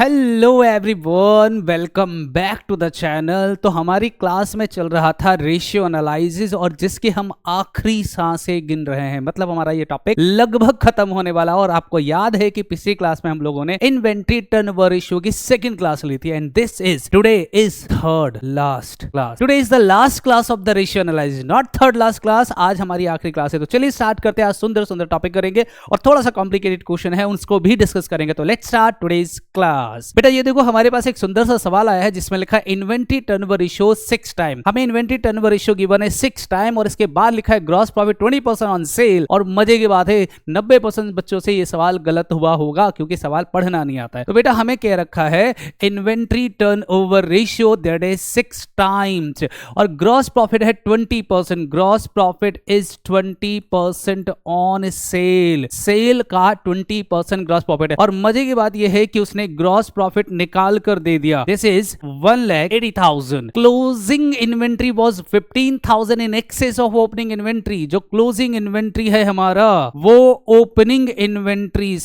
Hello everyone, welcome back to the channel. तो हमारी class में चल रहा था रेशियो एनालिसिस और जिसके हम आखिरी सांसें गिन रहे हैं, मतलब हमारा ये टॉपिक लगभग खत्म होने वाला। और आपको याद है कि पिछली क्लास में हम लोगों ने इन्वेंट्री टर्नओवर रेशियो की सेकंड क्लास ली थी and this is today is third last class. Today is the last class of the ratio analysis, not third last class. आज हमारी आखिरी क्लास है, तो चलिए स्टार्ट करते हैं। आज सुंदर सुंदर टॉपिक करेंगे और थोड़ा सा कॉम्प्लिकेटेड क्वेश्चन है, उसको भी डिस्कस करेंगे। तो लेट्स स्टार्ट टुडेज क्लास। बेटा ये देखो, हमारे पास एक सुंदर सा सवाल आया है जिसमें लिखा है इन्वेंट्री टर्नओवर रेशियो 6 टाइम। हमें इन्वेंट्री टर्नओवर रेशियो गिवन है 6 टाइम और इसके बाद लिखा है ग्रॉस प्रॉफिट 20% ऑन सेल। और मजे की बात है 90% बच्चों से ये सवाल गलत हुआ होगा क्योंकि सवाल पढ़ना नहीं आता है। तो बेटा हमें कह रखा है inventory turnover ratio that is 6 times और ग्रॉस प्रॉफिट है 20%। Gross profit is 20% on sale. Sale का 20% ग्रॉस प्रॉफिट है। और मजे की बात यह है कि उसने ग्रॉस प्रॉफिट निकाल कर दे दिया। This is 1,80,000। Closing inventory was 15,000 in excess of opening inventory. जो क्लोजिंग इन्वेंट्री है हमारा वो ओपनिंग इन्वेंट्री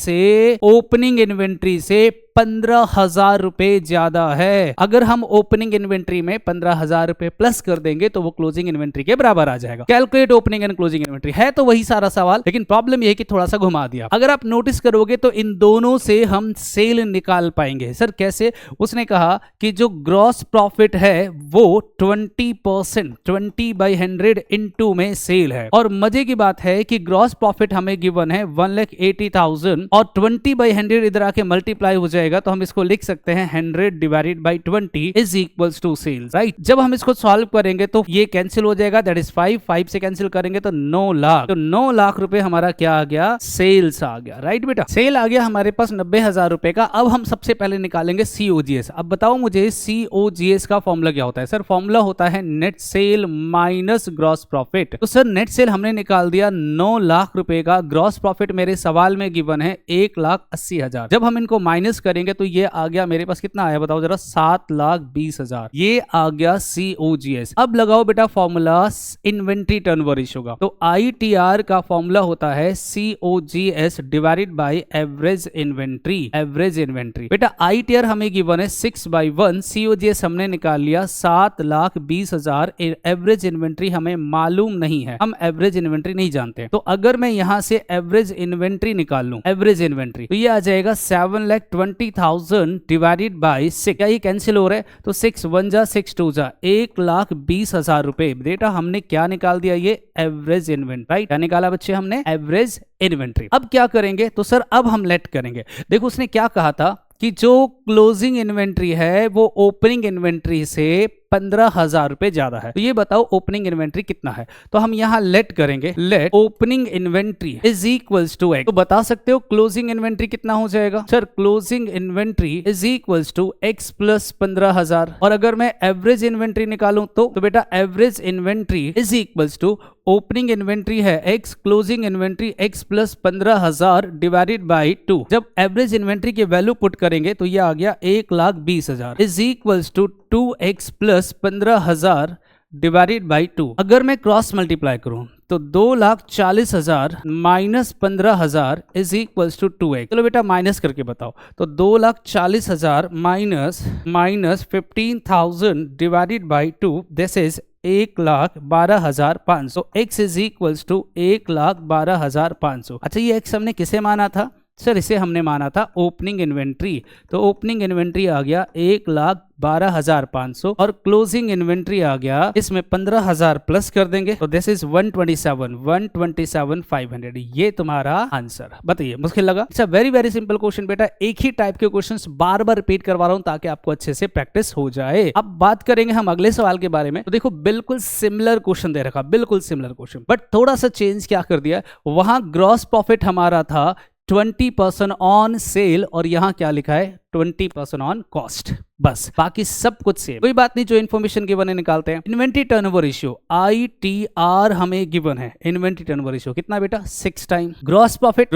से 15,000 रुपए ज्यादा है। अगर हम ओपनिंग इन्वेंट्री में 15,000 रुपए प्लस कर देंगे तो वो क्लोजिंग इन्वेंट्री के बराबर आ जाएगा। Calculate opening and closing inventory है तो वही सारा सवाल, लेकिन प्रॉब्लम ये है कि थोड़ा सा घुमा दिया। अगर आप नोटिस करोगे तो इन दोनों से हम सेल निकाल पाएंगे। सर कैसे? उसने कहा कि जो ग्रॉस प्रॉफिट है वो 20%, 20/100 इनटू में सेल है। और मजे की बात है कि ग्रॉस प्रॉफिट हमें गिवन है 1,80,000 और 20/100 इधर आके मल्टीप्लाई हो जाएगा तो हम इसको लिख सकते हैं 100 divided by 20 is equals to sales, right. जब हम इसको सॉल्व करेंगे तो ये कैंसिल हो जाएगा, दैट इज 5 से कैंसिल करेंगे तो 9 लाख। तो 9 लाख रुपए हमारा क्या आ गया? सेल्स आ गया, राइट बेटा। सेल आ गया हमारे पास 90,000 रुपए का। अब हम सबसे पहले निकालेंगे COGS। अब बताओ मुझे COGS का फॉर्मूला क्या होता है? सर फॉर्मूला होता है net cell minus gross profit. तो सर नेट सेल हमने निकाल दिया 9 लाख रुपए का। ग्रॉस प्रॉफिट मेरे सवाल में गिवन है 1,80,000। जब हम इनको माइनस करेंगे तो ये आ गया मेरे पास कितना आया बताओ जरा? 7,20,000। ये आ गया COGS। अब लगाओ बेटा फॉर्मूला इन्वेंट्री टर्नओवर रेशियो का। तो ITR का फॉर्मूला होता है COGS divided by average inventory. Average inventory बेटा ITR हमें गिवन है 6/1। COGS हमने निकाल लिया 7,20,000। एवरेज इन्वेंट्री हमें मालूम नहीं है, हम एवरेज इन्वेंट्री नहीं जानते। तो अगर मैं यहां से एवरेज इन्वेंट्री निकाल लूं, एवरेज इन्वेंट्री, तो ये आ जाएगा 7,20,000 डिवाइडेड बाई 6। क्या ये कैंसिल हो रहा है? तो 6 1 जा 6 2 जा 1,20,000 रुपए। बेटा हमने क्या निकाल दिया? ये एवरेज इन्वेंट्री, राइट। क्या निकाला बच्चे हमने? Average inventory. अब क्या करेंगे? तो सर अब हम लेट करेंगे। देखो उसने क्या कहा था कि जो क्लोजिंग इन्वेंट्री है वो ओपनिंग इन्वेंट्री से 15,000 रुपए ज्यादा है। तो ये बताओ ओपनिंग इन्वेंट्री कितना है? तो हम यहां लेट करेंगे। Let opening inventory is equals to x. तो बता सकते हो क्लोजिंग इन्वेंट्री कितना हो जाएगा? Sir closing inventory is equals to x plus 15,000। और अगर मैं एवरेज इन्वेंट्री निकालूं तो बेटा average inventory is equals to opening inventory है x, closing inventory x plus 15,000 divided by 2। जब एवरेज इन्वेंट्री की वैल्यू पुट करेंगे तो ये आ गया 1,20,000 is equals to 2x plus 15,000 divided by 2। अगर मैं क्रॉस मल्टीप्लाई करूं तो 2,40,000 minus 15,000 is equals to 2x। चलो बेटा माइनस करके बताओ। तो 2,40,000 minus 15,000 divided by 2, this is 1,12,500। x is equals to 1,12,500। अच्छा ये x हमने किसे माना था? सर इसे हमने माना था ओपनिंग इन्वेंट्री। तो ओपनिंग इन्वेंट्री आ गया 1,12,500 और क्लोजिंग इन्वेंट्री आ गया, इसमें 15,000 प्लस कर देंगे तो दिस इज 127,500। ये तुम्हारा आंसर। बताइए मुश्किल लगा? अच्छा वेरी वेरी सिंपल क्वेश्चन बेटा। एक ही टाइप के क्वेश्चंस बार बार रिपीट करवा रहा हूं ताकि आपको अच्छे से प्रैक्टिस हो जाए। अब बात करेंगे हम अगले सवाल के बारे में। तो देखो बिल्कुल सिमिलर क्वेश्चन दे रखा, बिल्कुल सिमिलर क्वेश्चन, बट थोड़ा सा चेंज क्या कर दिया। वहां ग्रॉस प्रॉफिट हमारा था 20% ऑन सेल और यहां क्या लिखा है? 20% ऑन कॉस्ट। बस बाकी सब कुछ सेम, कोई बात नहीं। जो इन्फॉर्मेशन गिवन है निकालते हैं। इन्वेंट्री टर्नओवर रेशियो ITR हमें गिवन है। इन्वेंट्री टर्नओवर रेशियो कितना बेटा? 6 टाइम। ग्रॉस प्रॉफिट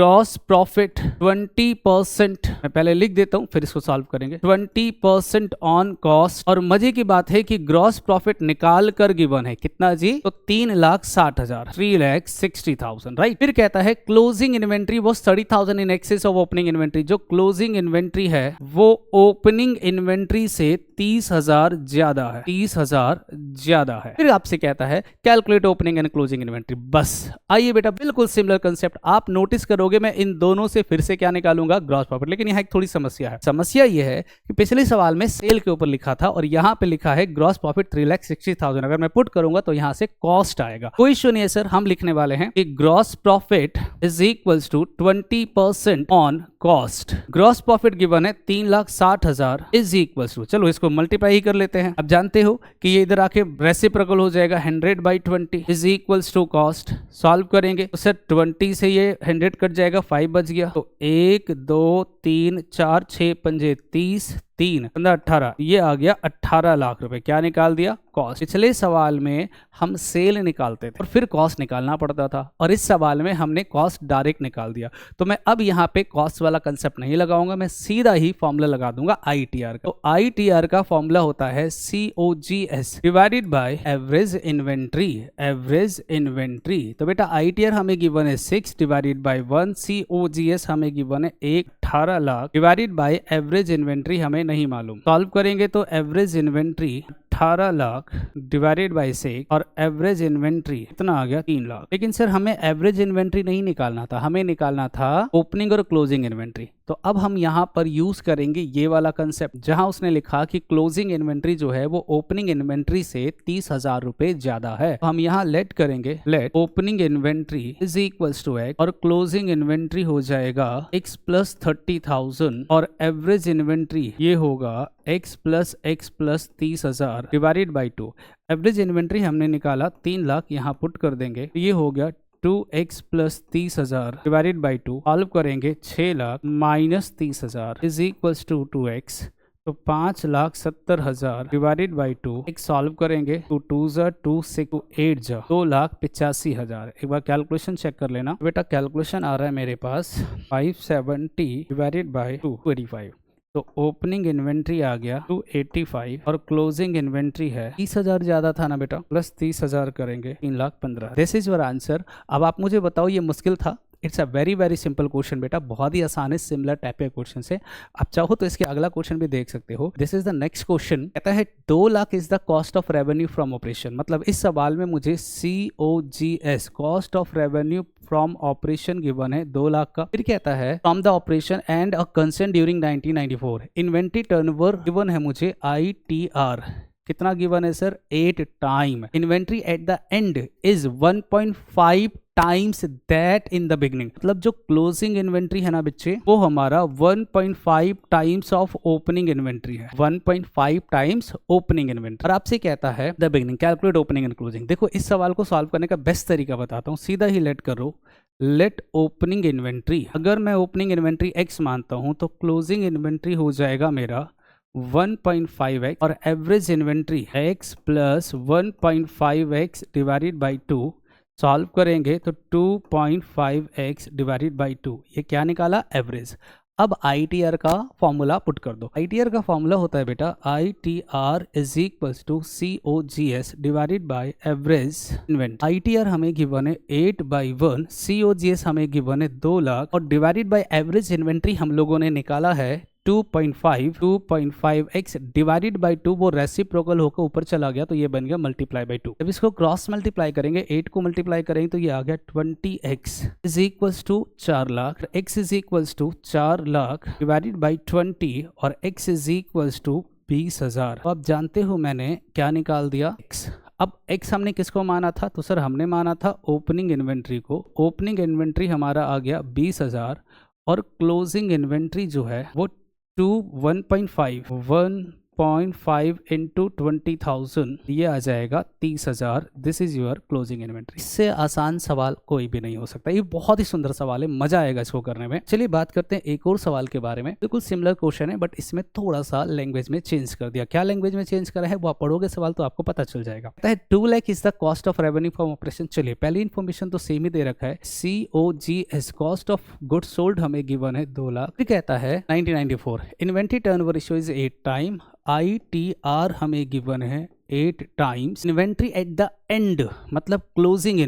20%, मैं पहले लिख देता हूं फिर इसको सॉल्व करेंगे। 20% ऑन कॉस्ट। और मजे की बात है कि ग्रॉस प्रॉफिट निकाल कर गिवन है कितना जी? तो 3,60,000, 3,60,000, राइट। फिर कहता है क्लोजिंग इन्वेंट्री वो 30,000 in excess of opening inventory. जो क्लोजिंग इन्वेंट्री है वो ओपनिंग इन्वेंट्री से 30,000 ज्यादा है, 30,000 ज्यादा है। फिर आपसे कहता है calculate opening and closing inventory. बस आइए बेटा, बिल्कुल सिमिलर कंसेप्ट आप नोटिस करोगे। मैं इन दोनों से फिर से क्या निकालूंगा, ग्रॉस प्रॉफिट। लेकिन यहाँ एक थोड़ी समस्या है। समस्या ये है कि पिछले सवाल में सेल के ऊपर लिखा था और यहाँ पे लिखा है ग्रॉस प्रॉफिट 3,60,000। अगर मैं पुट करूंगा तो यहाँ से कॉस्ट आएगा। कोई इश्यू नहीं है सर, हम लिखने वाले हैं कि gross profit is equals to 20% on cost. Gross profit given है 3,60,000 इज इक्वल्स टू, चलो इसको मल्टीप्लाई ही कर लेते हैं। अब जानते हो कि ये इधर आके रेसिप्रोकल हो जाएगा, 100/20 is equals to cost. Solve करेंगे तो सर 20 से ये 100 कट जाएगा, 5 बच गया। तो 1 2 3 4 6 पंजे 30, 3 15 18, ये आ गया 18 लाख रुपए। क्या निकाल दिया, कॉस्ट। पिछले सवाल में हम सेल निकालते थे और फिर कॉस्ट निकालना पड़ता था, और इस सवाल में हमने कॉस्ट डायरेक्ट निकाल दिया। तो मैं अब यहाँ पे कॉस्ट वाला कंसेप्ट नहीं लगाऊंगा, मैं सीधा ही फॉर्मूला लगा दूंगा ITR का। तो ITR का फॉर्मूला होता है COGS divided by average inventory. Average inventory, तो बेटा ITR हमें गिवन है 6 डिवाइडेड बाय 1, COGS हमें गिवन है 18 lakh divided by average inventory हमें नहीं मालूम। सॉल्व करेंगे तो average inventory 18 lakh divided by 6 और एवरेज इन्वेंट्री कितना आ गया, 3 लाख। लेकिन सर हमें एवरेज इन्वेंट्री नहीं निकालना था, हमें निकालना था ओपनिंग और क्लोजिंग इन्वेंट्री। तो अब हम यहाँ पर यूज करेंगे ये वाला कंसेप्ट, जहां उसने लिखा कि क्लोजिंग इन्वेंट्री जो है वो ओपनिंग इन्वेंट्री से 30,000 रुपए ज्यादा है। तो हम यहाँ लेट करेंगे, let opening inventory is equals to x और क्लोजिंग इन्वेंट्री हो जाएगा x प्लस 30,000 और एवरेज इन्वेंट्री ये होगा x plus 30,000 divided by 2। Average inventory हमने निकाला 3 लाख, यहाँ पुट कर देंगे, ये हो गया 2x plus 30,000 divided by 2। Solve करेंगे 6 lakh minus 30,000 is equals to 2x, तो 5,70,000 डिवाइडेड बाई 2। एक सॉल्व करेंगे 2 2 2 6 2 8 2,85,000। एक बार कैलकुलेशन चेक कर लेना बेटा, कैलकुलेशन आ रहा है मेरे पास 570 डिवाइडेड बाई 285। तो ओपनिंग इन्वेंट्री आ गया 285 और क्लोजिंग इन्वेंट्री है 30,000 ज्यादा था ना बेटा, प्लस 30,000 करेंगे 3,15,000। This is your answer. अब आप मुझे बताओ ये मुश्किल था? It's a very simple question बेटा, बहुत ही आसान है, सिमिलर टाइप के क्वेश्चन से। आप चाहो तो इसके अगला क्वेश्चन भी देख सकते हो। This is the next question, कहता है 2 lakh is the cost of revenue from operation. मतलब इस सवाल में मुझे COGS cost of revenue from operation given है 2 लाख का। फिर कहता है from the operation and a concern during 1994। Inventory turnover given है मुझे ITR कितना गिवन है sir, 8 time. Inventory at the and is 1.5 times that in the beginning. मतलब जो क्लोजिंग इन्वेंट्री है ना बच्चे, वो हमारा 1.5 टाइम्स ऑफ ओपनिंग इन्वेंट्री है, 1.5 टाइम्स ओपनिंग इन्वेंट्री। और आपसे कहता है the beginning, calculate opening and closing. देखो इस सवाल को सॉल्व करने का बेस्ट तरीका बताता हूँ, सीधा ही लेट करो, लेट ओपनिंग इन्वेंट्री। अगर मैं ओपनिंग इन्वेंट्री x मानता हूँ तो क्लोजिंग इन्वेंट्री हो जाएगा मेरा 1.5x और average inventory x plus 1.5x divided by 2। Solve करेंगे तो 2.5x डिवाइडेड बाई 2, ये क्या निकाला, एवरेज। अब ITR का फॉर्मूला पुट कर दो। ITR का फॉर्मूला होता है बेटा ITR is equals to COGS divided by average inventory. ITR हमें गिवन है 8/1, COGS हमें गिवन है 2 लाख और डिवाइडेड बाय एवरेज इन्वेंट्री हम लोगों ने निकाला है 2.5x डिवाइडेड बाई 2। वो रेसिप्रोकल होकर ऊपर चला गया तो ये बन गया मल्टीप्लाई बाई 2। जब इसको क्रॉस मल्टीप्लाई करेंगे, 8 को मल्टीप्लाई करेंगे तो ये आ गया 20x is equals to 4 lakh. x is equals to 4 lakh divided by 20 और x इज इक्वल्स टू 20,000। तो आप जानते हो मैंने क्या निकाल दिया, x। अब x हमने किसको माना था, तो सर हमने माना था ओपनिंग इन्वेंट्री को। ओपनिंग इन्वेंट्री हमारा आ गया 20,000 और क्लोजिंग इन्वेंट्री जो है वो 1.5 इंटू 20,000, ये आ जाएगा 30,000। This is your closing inventory. इससे आसान सवाल कोई भी नहीं हो सकता। ये बहुत ही सुंदर सवाल है, मजा आएगा इसको करने में। चलिए बात करते हैं एक और सवाल के बारे में। बिल्कुल सिमिलर क्वेश्चन है बट इसमें थोड़ा सा लैंग्वेज में चेंज कर दिया। क्या लैंग्वेज में चेंज करा है वो आप पढ़ोगे सवाल तो आपको पता चल जाएगा। 2 lakh is the cost of revenue from operation. चलिए पहली इन्फॉर्मेशन तो सेम ही दे रखा है, COGS cost of goods sold हमें गिवन है 2 लाख। फिर कहता है 1994 inventory turnover ratio is 8 time. ITR हमें गिवन है 8 times inventory at the end, मतलब closing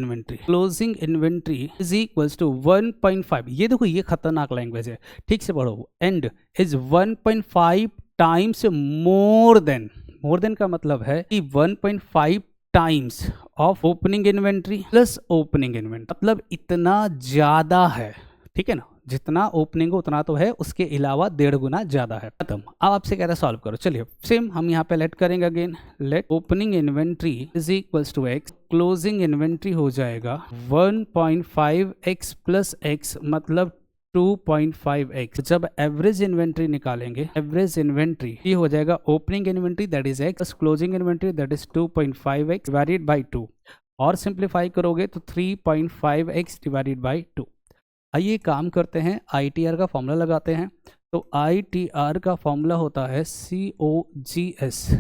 inventory is equals to 1.5। ये देखो ये खतरनाक लैंग्वेज है, ठीक से पढ़ो। And is 1.5 times more than का मतलब है कि 1.5 times of opening inventory plus opening inventory, मतलब इतना ज्यादा है, ठीक है ना। जितना ओपनिंग उतना तो है, उसके अलावा 1.5 गुना ज्यादा है। खत्म। अब आपसे कह रहा है सॉल्व करो। चलिए सेम हम यहाँ पे लेट करेंगे again. Let opening inventory is equals to x, closing inventory हो जाएगा 1.5x प्लस एक्स, मतलब 2.5x। जब एवरेज इन्वेंट्री निकालेंगे, एवरेज इन्वेंट्री ये हो जाएगा opening inventory that is x plus closing inventory that is 2.5x divided by 2, और simplify करोगे तो 3.5x डिवाइडेड बाई 2। आइए काम करते हैं, ITR का फॉर्मूला लगाते हैं। तो ITR का फॉर्मूला होता है COGS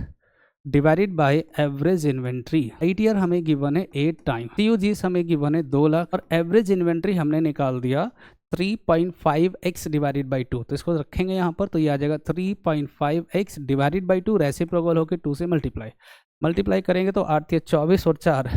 divided by average inventory. ITR हमें गिवन है 8 टाइम, COGS हमें गिवन है 2 लाख, और एवरेज इन्वेंट्री हमने निकाल दिया 3.5x डिवाइडेड बाई 2। तो इसको रखेंगे यहाँ पर, तो ये आ जाएगा 3.5x डिवाइडेड बाई 2, रेसिप्रोकल होकर 2 से मल्टीप्लाई करेंगे तो 8 × 24 और 4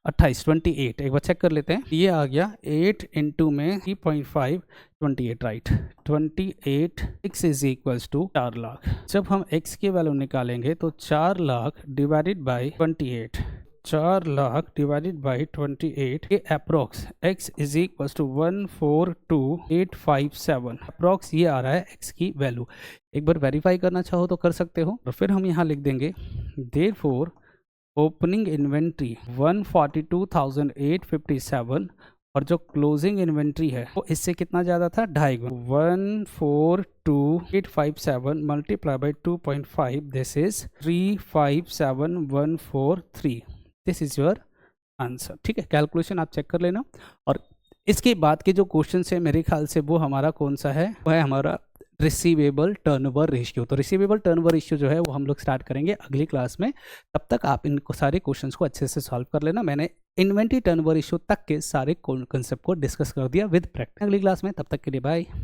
28 28। एक बार चेक कर लेते हैं, ये आ गया 8 इंटू में 3.5 28, right. 28 x is equals to 4 lakh. जब हम x की वैल्यू निकालेंगे तो 4 lakh divided by 28, 4 lakh divided by 28 के approx x is equals to 142857, approx ये आ रहा है x की वैल्यू। एक बार वेरीफाई करना चाहो तो कर सकते हो, और फिर हम यहाँ लिख देंगे देयरफॉर ओपनिंग इन्वेंट्री 142,857, और जो क्लोजिंग इन्वेंट्री है वो इससे कितना ज़्यादा था, 2.5 गुना। 142,857 multiply by 2.5, this is 357,143। This is your answer, ठीक है। कैलकुलेशन आप चेक कर लेना। और इसके बाद के जो क्वेश्चन है मेरे ख्याल से वो हमारा कौन सा है, वो है हमारा रिसीवेबल टर्नओवर रेशियो। तो रिसीवेबल टर्नओवर रेशियो जो है वो हम लोग स्टार्ट करेंगे अगली क्लास में। तब तक आप इन सारे क्वेश्चंस को अच्छे से सॉल्व कर लेना। मैंने इन्वेंट्री टर्नओवर रेशियो तक के सारे कॉन्सेप्ट को डिस्कस कर दिया विद प्रैक्टिस अगली क्लास में। तब तक के लिए बाय।